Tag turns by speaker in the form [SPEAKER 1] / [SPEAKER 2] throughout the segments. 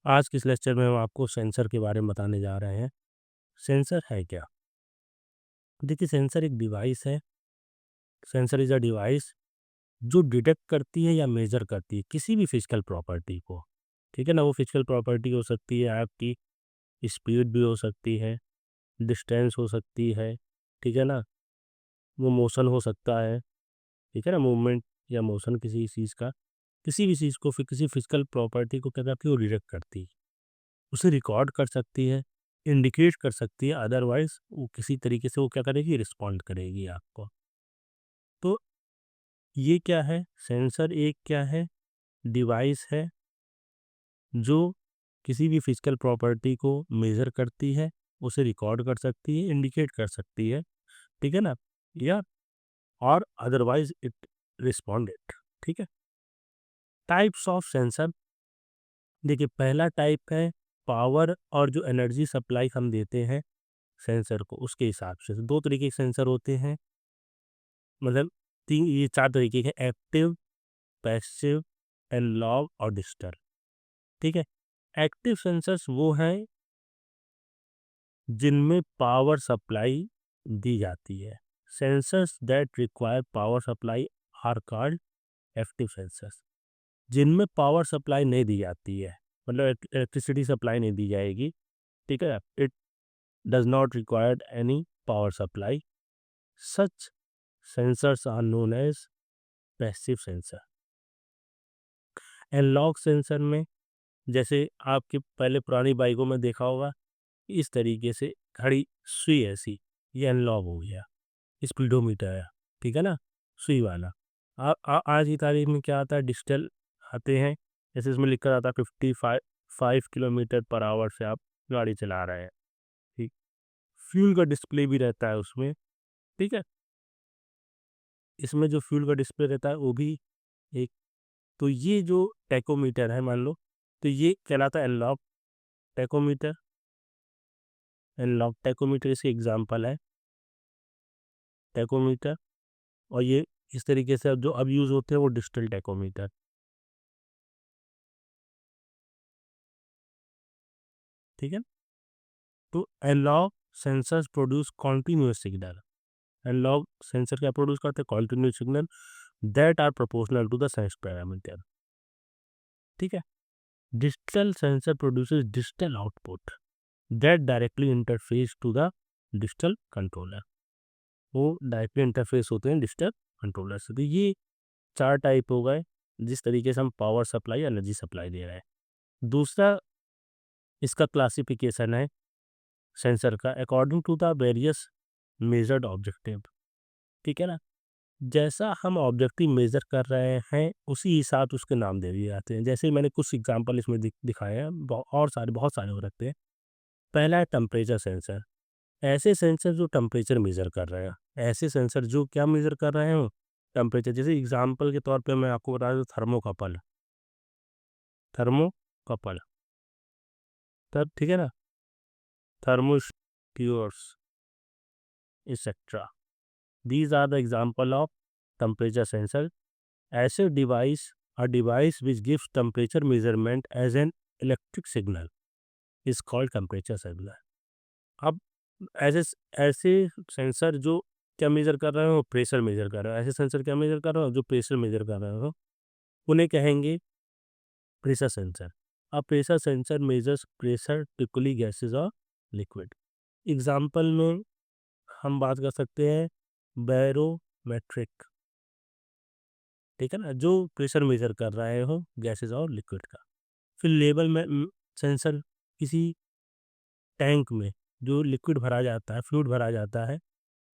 [SPEAKER 1] आज के इस लेक्चर में हम आपको सेंसर के बारे में बताने जा रहे हैं। सेंसर है क्या? देखिए, सेंसर एक डिवाइस है। सेंसर इज़ अ डिवाइस जो डिटेक्ट करती है या मेज़र करती है किसी भी फिजिकल प्रॉपर्टी को। ठीक है ना? वो फिजिकल प्रॉपर्टी हो सकती है आपकी स्पीड भी हो सकती है, डिस्टेंस हो सकती है, ठीक है ना? वो मोशन हो सकता है, ठीक है ना? मूवमेंट या मोशन किसी चीज़ का, किसी भी चीज़ को फिर किसी फिजिकल प्रॉपर्टी को क्या करती है, वो डिटेक्ट करती है। उसे रिकॉर्ड कर सकती है, इंडिकेट कर सकती है, अदरवाइज़ वो किसी तरीके से वो क्या करेगी, रिस्पॉन्ड करेगी आपको। तो ये क्या है? सेंसर एक क्या है? डिवाइस है जो किसी भी फिजिकल प्रॉपर्टी को मेज़र करती है, उसे रिकॉर्ड कर सकती है, इंडिकेट कर सकती है, ठीक है ना? या और अदरवाइज़ इट रिस्पॉन्ड इट, ठीक है? टाइप्स ऑफ सेंसर, देखिए पहला टाइप है पावर और जो एनर्जी सप्लाई हम देते हैं सेंसर को उसके हिसाब से। 2 तरीके के सेंसर होते हैं, मतलब 3 ये 4 तरीके के, एक्टिव, पैसिव, एनालॉग और डिजिटल, ठीक है? एक्टिव सेंसर्स वो हैं जिनमें पावर सप्लाई दी जाती है। Sensors that require power supply are called active sensors. जिनमें पावर सप्लाई नहीं दी जाती है, मतलब इलेक्ट्रिसिटी सप्लाई नहीं दी जाएगी, ठीक है? It does not require any power supply, such sensors are known as passive sensor. Analogue sensor में जैसे आपकी पहले पुरानी बाइकों में देखा होगा, इस तरीके से घड़ी सुई ऐसी, ये एनालॉग हो गया, स्पीडोमीटर है, ठीक है ना? सुई वाला। आज की तारीख में क्या आता है, डिजिटल आते हैं, जैसे इसमें लिखा आता है 55 किलोमीटर पर आवर से आप गाड़ी चला रहे हैं, ठीक? फ्यूल का डिस्प्ले भी रहता है उसमें, ठीक है? इसमें जो फ्यूल का डिस्प्ले रहता है वो भी एक, तो ये जो टैकोमीटर है मान लो, तो ये कहलाता है एनालॉग टैकोमीटर। एनालॉग टैकोमीटर इसके एग्जांपल है, टैकोमीटर। और ये इस तरीके से अब जो अब यूज़ होते हैं वो डिजिटल टैकोमीटर, ठीक है। तो analogue sensors produce continuous signal. Analogue sensor क्या प्रोड्यूस करते हैं, continuous signal that are proportional to the sense parameter, ठीक है। Digital sensor produces digital output that directly interface to the digital controller. वो directly interface होते हैं digital controller से। तो ये 4 टाइप हो गए जिस तरीके से हम पावर सप्लाई एनर्जी सप्लाई दे रहे हैं। दूसरा इसका क्लासिफिकेशन है सेंसर का according to the various measured objective, ठीक है ना? जैसा हम ऑब्जेक्टिव मेजर कर रहे हैं उसी हिसाब से उसके नाम दे दिए जाते हैं। जैसे मैंने कुछ एग्जांपल इसमें दिखाए हैं, और सारे बहुत सारे हो सकते हैं। पहला है टेम्परेचर सेंसर, ऐसे सेंसर जो टेम्परेचर मेजर कर रहे हैं। ऐसे सेंसर जो क्या मेजर कर रहे हो, टेम्परेचर। जैसे एग्जांपल के तौर पे मैं आपको बता दूं, थर्मोकपल, थर्मोकपल, तब ठीक है ना, thermistors etcetera, these are the example of temperature sensor. ऐसे device, a device which gives temperature measurement as an electric signal is called temperature sensor। अब ऐसे ऐसे सेंसर जो क्या मेजर कर रहे हो, प्रेशर मेजर कर रहे हो। ऐसे सेंसर क्या मेजर कर रहे हो, जो प्रेशर मेजर कर रहे हो, उन्हें कहेंगे प्रेशर सेंसर। अब pressure sensor measures pressure typically gases और लिक्विड। एग्जाम्पल में हम बात कर सकते हैं बैरोमेट्रिक, ठीक है ना, जो प्रेशर मेजर कर रहे हो गैसेज और लिक्विड का। फिर लेवल में सेंसर किसी टैंक में जो लिक्विड भरा जाता है, फ्लूइड भरा जाता है,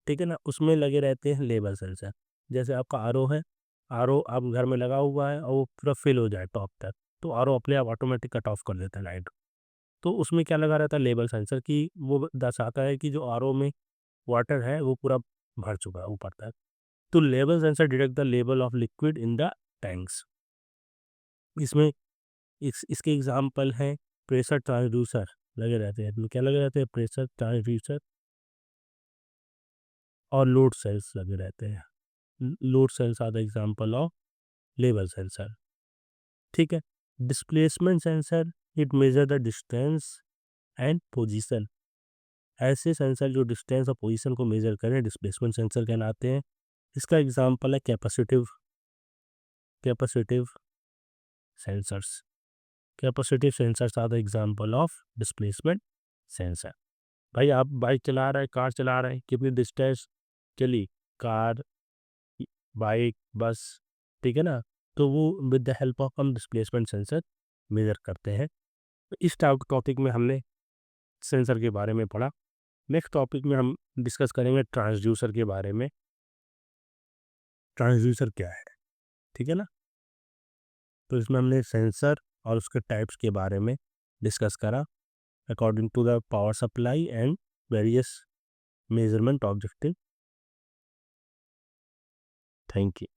[SPEAKER 1] ठीक है ना, उसमें लगे रहते हैं लेवल सेंसर। जैसे आपका आरओ है, आरओ आप घर में लगा हुआ है और वो पूरा फिल हो जाए टॉप तक, तो आरओ अपने आप ऑटोमेटिक कट ऑफ कर देता है लाइट। तो उसमें क्या लगा रहता है, लेवल सेंसर की, वो दर्शाता है कि जो आरओ में वाटर है वो पूरा भर चुका है ऊपर तक। तो level sensor detect the level of liquid in the tanks. इसमें इसके एग्जाम्पल हैं प्रेशर ट्रांसड्यूसर लगे रहते हैं, इसमें क्या लगे रहते हैं, प्रेशर ट्रांसड्यूसर और लोड सेल्स लगे रहते हैं। Load cells are the example of level sensor, ठीक है। Displacement sensor it measure the distance and position. ऐसे सेंसर जो डिस्टेंस और पोजीशन को मेजर करें डिस्प्लेसमेंट सेंसर कहलाते हैं। इसका एग्जांपल है capacitive capacitive sensors. Capacitive sensors are the example of displacement sensor. भाई आप बाइक चला रहे हैं, कार चला रहे हैं, कितनी डिस्टेंस चली कार, बाइक, बस, ठीक है ना, तो वो विद द हेल्प ऑफ हम डिस्प्लेसमेंट सेंसर मेजर करते हैं। तो इस टॉपिक में हमने सेंसर के बारे में पढ़ा। नेक्स्ट टॉपिक में हम डिस्कस करेंगे ट्रांसड्यूसर के बारे में। ट्रांसड्यूसर क्या है, ठीक है ना। तो इसमें हमने सेंसर और उसके टाइप्स के बारे में डिस्कस करा according to the power supply and various measurement objective. Thank you.